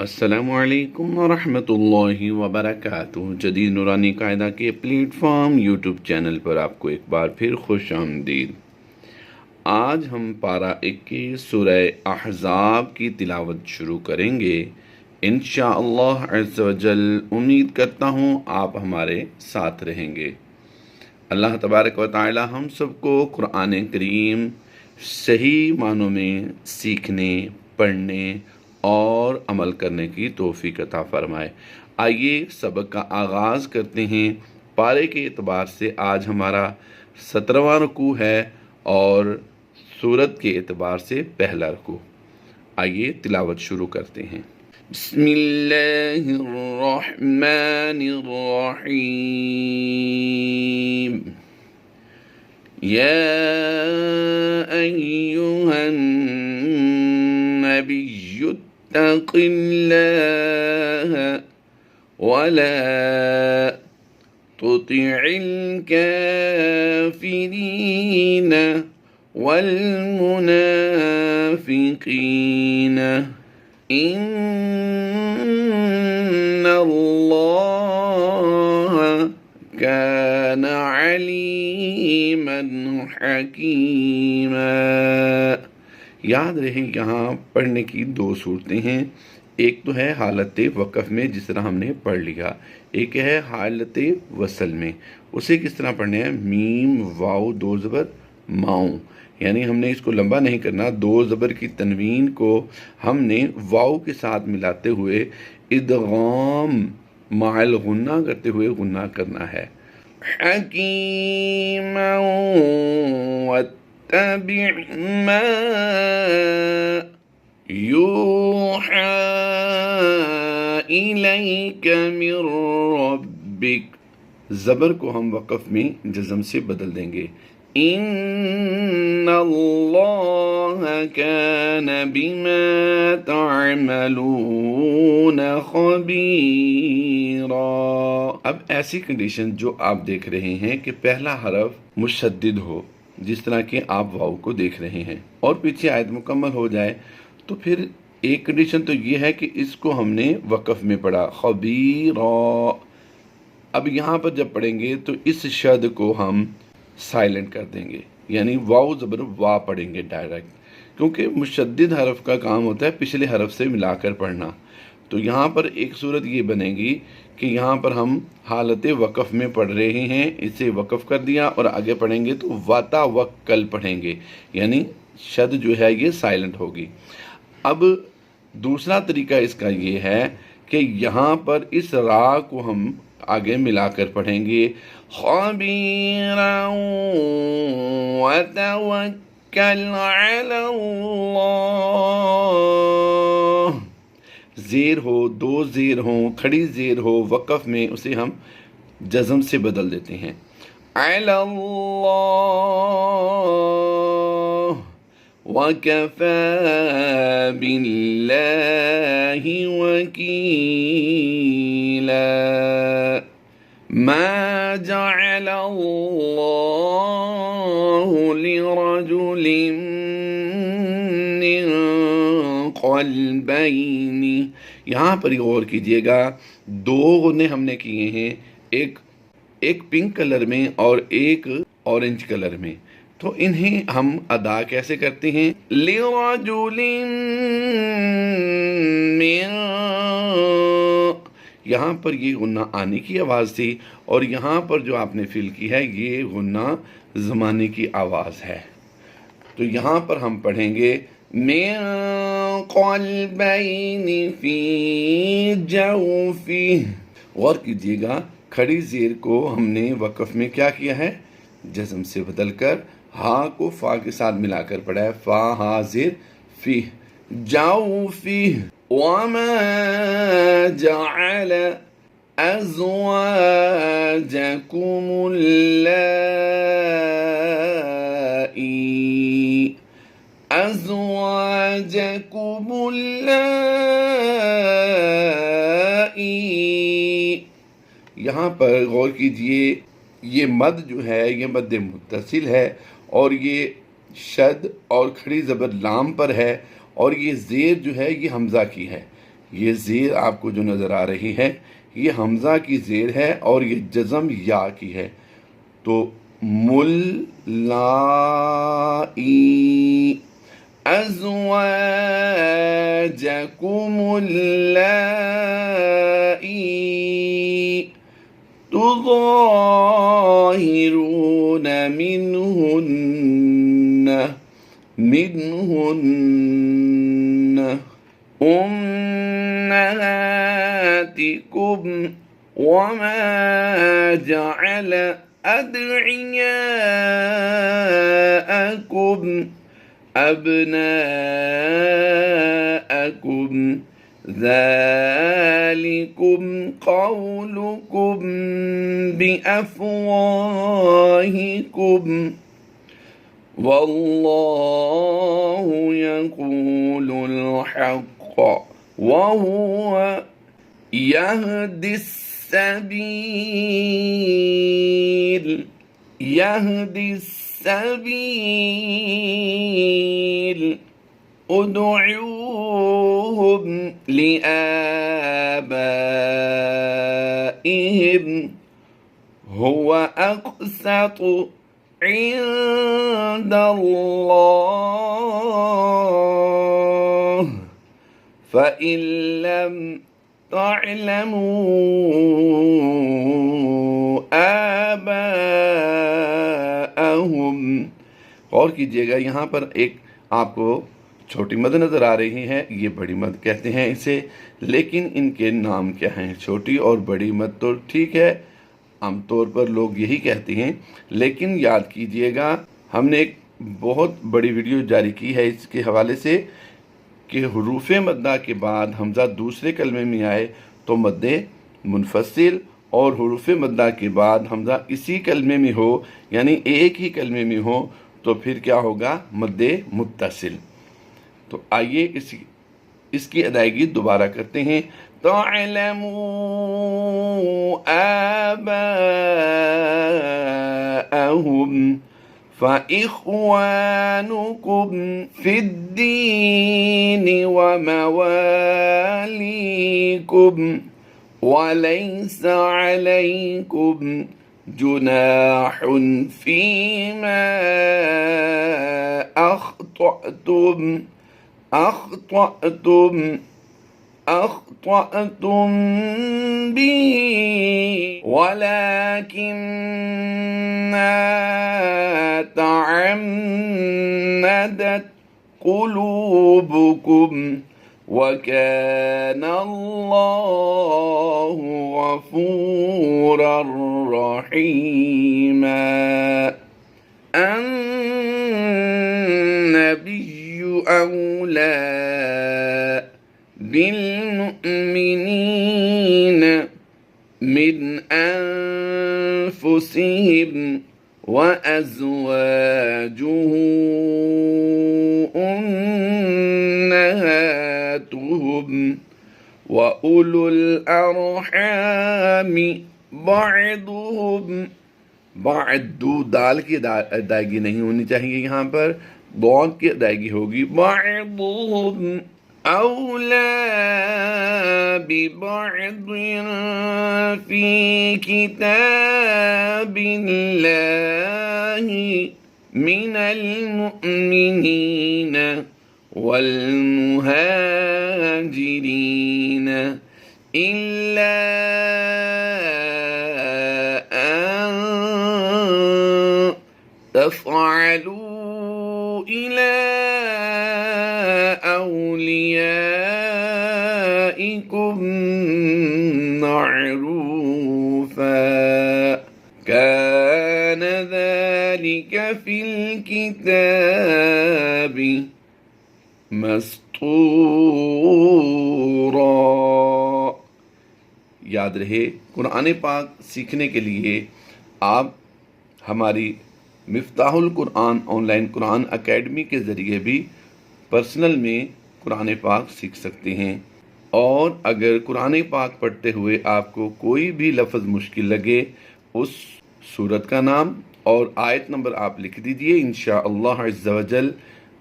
अस्सलामुअलैकुम वरहमतुल्लाहि वबरकातुहू। जदीद नूरानी कायदा के प्लेटफॉर्म यूट्यूब चैनल पर आपको एक बार फिर खुश आमदीद। आज हम पारा 21 सूरह अहज़ाब की तिलावत शुरू करेंगे इंशाअल्लाह अज़्ज़ व जल। उम्मीद करता हूँ आप हमारे साथ रहेंगे। अल्लाह तबारक व तआला हम सबको कुरान करीम सही मानों में सीखने, पढ़ने और अमल करने की तौफीक अता फ़रमाए। आइए सबक का आगाज़ करते हैं। पारे के एतबार से आज हमारा 17वां रुकू है और सूरत के एतबार से पहला रुकू। आइए तिलावत शुरू करते हैं। बिस्मिल्लाहिर्रहमानिर्रहीम। या अय्युहन नबिय्यु इत्तक़िल्लाह वला तुतिइल काफ़िरीन वल मुनाफ़िक़ीन इन्नल्लाह कान अलीमन हकीमा। याद रहे यहाँ पढ़ने की दो सूरतें हैं। एक तो है हालत वक़फ़ में जिस तरह हमने पढ़ लिया, एक है हालत वसल में। उसे किस तरह पढ़ने हैं? मीम वाव दो ज़बर माऊ, यानी हमने इसको लंबा नहीं करना। दो ज़बर की तनवीन को हमने वाव के साथ मिलाते हुए इदगाम माल गुन्ना करते हुए गुन्ना करना है। हकीमा वत्तबि' मा यूहा इलैका मिर रब्बिक। ज़बर को हम वक़फ़ में जज़म से बदल देंगे। इन्नल्लाह कान बिमा तअमलून खबीरा। अब ऐसी कंडीशन जो आप देख रहे हैं कि पहला हरफ मुशद्दिद हो, जिस तरह के आप वाव को देख रहे हैं, और पीछे आयत मुकम्मल हो जाए, तो फिर एक कंडीशन तो ये है कि इसको हमने वक़फ़ में पढ़ा खबीरा। अब यहाँ पर जब पढ़ेंगे तो इस शद को हम साइलेंट कर देंगे, यानी वाव ज़बर वा पढ़ेंगे डायरेक्ट, क्योंकि मुशद्दिद हरफ का काम होता है पिछले हरफ से मिलाकर पढ़ना। तो यहाँ पर एक सूरत ये बनेगी कि यहाँ पर हम हालत वक़फ़ में पढ़ रहे हैं, इसे वक़फ़ कर दिया और आगे पढ़ेंगे तो वाता वक्कल पढ़ेंगे, यानी शद जो है ये साइलेंट होगी। अब दूसरा तरीका इसका ये है कि यहाँ पर इस रा को हम आगे मिलाकर पढ़ेंगे खबीरा व तवक्कल अलल्लाह। ज़ेर हो, दो ज़ेर हो, खड़ी ज़ेर हो वक़फ़ में, उसे हम जज़म से बदल देते हैं अलल्लाह। वकफ़ा बिल्लाहि वकीला। मा जअलल्लाहु लिरजुलिन मिन क़ल्बैनि। यहाँ पर गौर कीजिएगा, दो गुन्ने हमने किए हैं, एक पिंक कलर में और एक ऑरेंज कलर में। तो इन्हें हम अदा कैसे करते हैं? लिरजुलिन मिन, यहाँ पर ये गुन्ना आने की आवाज़ थी और यहाँ पर जो आपने फिल की है ये गुन्ना ज़माने की आवाज़ है। तो यहाँ पर हम पढ़ेंगे मिन क़ल्बैनि फ़ी जौफ़ी। गौर कीजिएगा, खड़ी ज़ेर को हमने वक़फ़ में क्या किया है? जज़म से बदल कर हा को फ़ा के साथ मिलाकर पढ़ा है। फ़ा हा ज़ेर फ़ी जौफ़ी। वमा जअल अज़वाजकुमुल्लाती। यहाँ पर गौर कीजिए, ये मद जो है ये मद मुत्तसिल है और ये शद और खड़ी ज़बर लाम पर है और ये ज़ेर जो है ये हमज़ा की है। ये ज़ेर आपको जो नज़र आ रही है ये हमज़ा की ज़ेर है और ये जज़म या की है। तो मुल्लाई अज़वाजकुमुल्लाई तुज़ाहिरून मिन्हुन्न उम्महातिकुम वमा जअल अदइयाअकुम अब्नाअकुम ज़ालिकुम क़ौलुकुम बिअफ़वाहिकुम वल्लाहु यक़ूलुल हक़्क़ वहुव यहदिस सबील उदउहुम लिआबाइहिम हुवा अक़सतु इंदल्लाह फ़इन लम तअलमू आबाअहुम। गौर कीजिएगा, यहाँ पर एक आपको छोटी मद नज़र आ रही है, ये बड़ी मद कहते हैं इसे, लेकिन इनके नाम क्या हैं? छोटी और बड़ी मद तो ठीक है, आमतौर पर लोग यही कहते हैं, लेकिन याद कीजिएगा हमने एक बहुत बड़ी वीडियो जारी की है इसके हवाले से कि हुरूफ मद्दा के बाद हमज़ा दूसरे कलमे में आए तो मद्दे मुनफसिल, और हुरूफ मद्दा के बाद हमज़ा इसी कलमे में हो यानी एक ही कलमे में हो तो फिर क्या होगा? मद्दे मुत्तसिल। तो आइए इसकी अदायगी दोबारा करते हैं। तअलमू आबाअहुम फ़इख़्वानुकुम फ़िद्दीन व मवालीकुम वलैस अलैकुम जुनाहुन फ़ीमा अख़्तअतुम बिही वलाकिन्ना तअम्मदत क़ुलूबुकुम वकान अल्लाहु गफ़ूरर रहीमा। अन्नबिय्यु औला बिल्मुमिनीन मिन अनफुसिहिम व अज़वाजुहु उम्महातुहुम व उलुल अर्हामि बअदुहुम, बअदु दाल की अदायगी नहीं होनी चाहिए, यहाँ पर दौद की अदायगी होगी। बअदुहुम औला बिबअदिन फी किताबिल्लाहि मिनल मुअमिनीन वल मुहाजिरीन इल्ला अन तफ़अलू इला औलियाइकुम मअरूफा कान ज़ालिक फ़िल किताबि मस्तूरा। याद रहे, कुरान पाक सीखने के लिए आप हमारी मिफ्ताहुल कुरान ऑनलाइन कुरान अकेडमी के ज़रिए भी पर्सनल में कुरान पाक सीख सकते हैं। और अगर कुरान पाक पढ़ते हुए आपको कोई भी लफ्ज़ मुश्किल लगे, उस सूरत का नाम और आयत नंबर आप लिख दीजिए, इंशाअल्लाह अज़्ज़ा वजल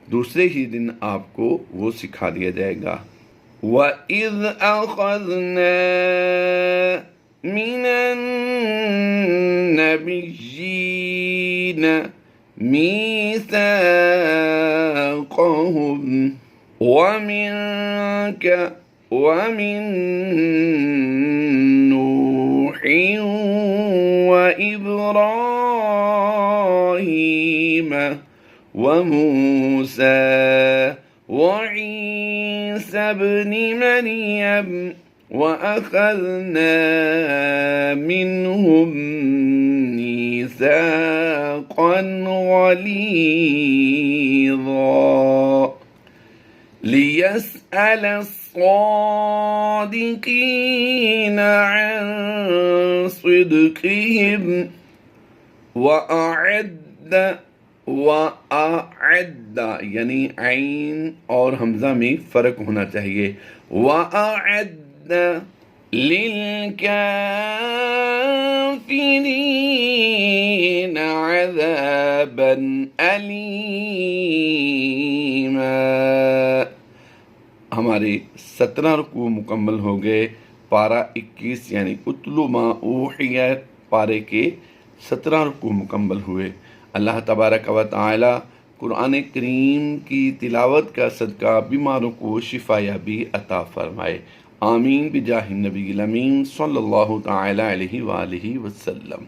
दूसरे ही दिन आपको वो सिखा दिया जाएगा। وإذ أخذنا من النبيين ميثاقهم ومنك ومن نوح وإبراهيم وموسى وعيسى ابن مريم وأخذنا منهم ميثاقا غليظا ليسأل الصادقين عن صدقهم वअद्द यानी आइन और हमजा में फ़र्क होना चाहिए। वअद्द लिलकाफ़िरीन अज़ाबन अलीमा। हमारे 17 रुकू मुकम्मल हो गए। पारा 21 यानी उतलु मा ऊहिया पारे के 17 रुकू मुकम्मल हुए। अल्लाह तबारक व तआला कुरान करीम की तिलावत का सदका बीमारों को शिफा याबी अता फरमाए। आमीन बिजाहिन नबी अमीन सल्लल्लाहु तआला अलैहि व आलिहि वसल्लम।